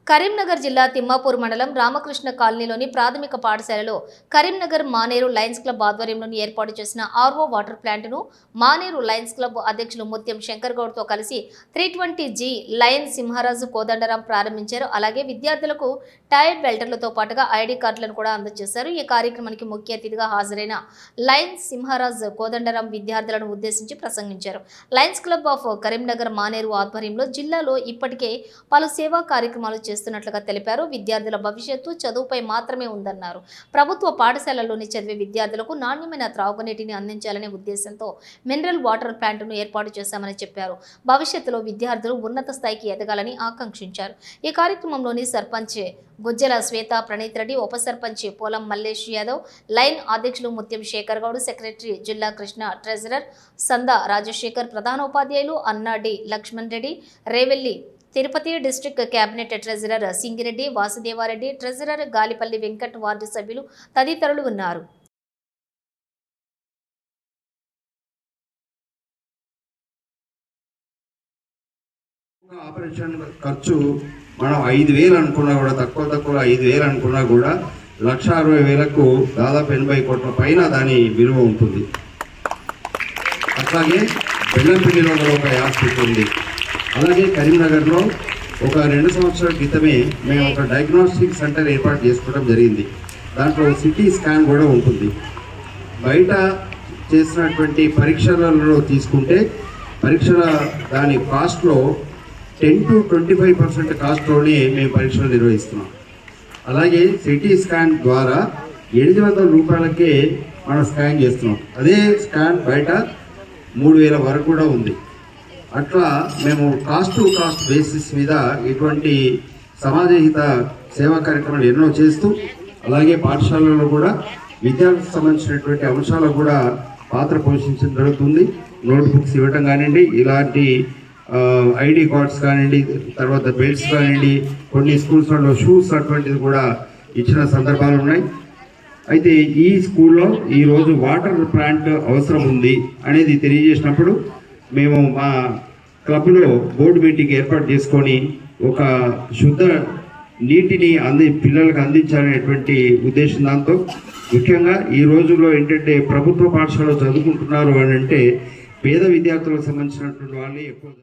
కరీంనగర్ జిల్లా తిమ్మాపూర్ మండలం రామకృష్ణ కాలనీలోని ప్రాథమిక పాఠశాలలో కరీంనగర్ మానేరు లయన్స్ క్లబ్ ఆధ్వర్యంలోని ఏర్పాటు చేసిన ఆర్ఓ వాటర్ ప్లాంట్ను మానేరు లయన్స్ క్లబ్ అధ్యక్షులు ముత్యం శంకర్ గౌడ్తో కలిసి 320G లయన్ సింహరాజు కోదండరాం ప్రారంభించారు. అలాగే విద్యార్థులకు టైర్ బెల్టర్లతో పాటుగా ఐడి కార్డులను కూడా అందజేశారు. ఈ కార్యక్రమానికి ముఖ్య అతిథిగా హాజరైన లయన్ సింహరాజ్ కోదండరాం విద్యార్థులను ఉద్దేశించి ప్రసంగించారు. Lions club of Karimnagar Maneru ఆధ్వర్యంలో జిల్లాలో ఇప్పటికే పలు సేవా కార్యక్రమాలు చేస్తున్నట్లుగా తెలిపారు. విద్యార్థుల భవిష్యత్తు చదువుపై మాత్రమే ఉందన్నారు. ప్రభుత్వ పాఠశాలల్లోని చదివే విద్యార్థులకు నాణ్యమైన త్రాగునీటిని అందించాలనే ఉద్దేశంతో మినరల్ వాటర్ ప్లాంట్ను ఏర్పాటు చేశామని చెప్పారు. భవిష్యత్తులో విద్యార్థులు ఉన్నత స్థాయికి ఎదగాలని ఆకాంక్షించారు. ఈ కార్యక్రమంలోని సర్పంచ్ గుజ్జల శ్వేత ప్రణీత్ రెడ్డి, ఉప సర్పంచ్ పోలం మల్లేష్ యాదవ్, లైన్ అధ్యక్షులు ముత్యం శేఖర్ గౌడ్, సెక్రటరీ జిల్లా కృష్ణ, ట్రెజరర్ సందా రాజశేఖర్, ప్రధాన ఉపాధ్యాయులు అన్నా D Lakshman Reddy, Revelli Tirupati district cabinet treasurer Singireddy, Vasudevareddy, treasurer Galipalli Venkat, ward సభ్యులు తదితరులు ఉన్నారు. ఆపరేషన్ ఖర్చు మనం 5,000 అనుకున్నా కూడా తక్కువ 5,000 అనుకున్నా కూడా 1,60,000కు దాదాపు 80 కోట్ల పైన దాని విలువ ఉంటుంది. అట్లాగే బెల్లంపల్లిలో కూడా ఒక హాస్పిటల్ ఉంది. అలాగే కరీంనగర్లో ఒక 2 సంవత్సరాల క్రితమే మేము ఒక డయాగ్నోస్టిక్ సెంటర్ ఏర్పాటు చేసుకోవడం జరిగింది. దాంట్లో సిటీ స్కాన్ కూడా ఉంటుంది. బయట చేసినటువంటి పరీక్షలలో తీసుకుంటే పరీక్షల దాని కాస్ట్లో 10 to 25% కాస్ట్లోనే మేము పరీక్షలు నిర్వహిస్తున్నాం. అలాగే సిటీ స్కాన్ ద్వారా 800 రూపాయలకే మనం స్కాన్ చేస్తున్నాం. అదే స్కాన్ బయట 3,000 వరకు కూడా ఉంది. అట్లా మేము కాస్ట్ టు కాస్ట్ బేసిస్ మీద ఇటువంటి సమాజహిత సేవా కార్యక్రమాలు ఎన్నో చేస్తూ, అలాగే పాఠశాలలో కూడా విద్యార్థులకు సంబంధించినటువంటి అంశాలకు కూడా పాత్ర పోషించడం జరుగుతుంది. నోట్బుక్స్ ఇవ్వటం కానివ్వండి, ఇలాంటి ఐడి కార్డ్స్ కానివ్వండి, తర్వాత బెల్ట్స్ కానివ్వండి, కొన్ని స్కూల్స్లో షూస్ అటువంటిది కూడా ఇచ్చిన సందర్భాలు ఉన్నాయి. అయితే ఈ స్కూల్లో ఈరోజు వాటర్ ప్లాంట్ అవసరం ఉంది అనేది తెలియజేసినప్పుడు మేము మా క్లబ్లో బోర్డు మీటింగ్ ఏర్పాటు చేసుకొని ఒక శుద్ధ నీటిని పిల్లలకు అందించాలనేటువంటి ఉద్దేశం. దాంతో ముఖ్యంగా ఈ రోజుల్లో ఏంటంటే ప్రభుత్వ పాఠశాలలో చదువుకుంటున్నారు అని అంటే పేద విద్యార్థులకు సంబంధించినటువంటి వాళ్ళే ఎక్కువ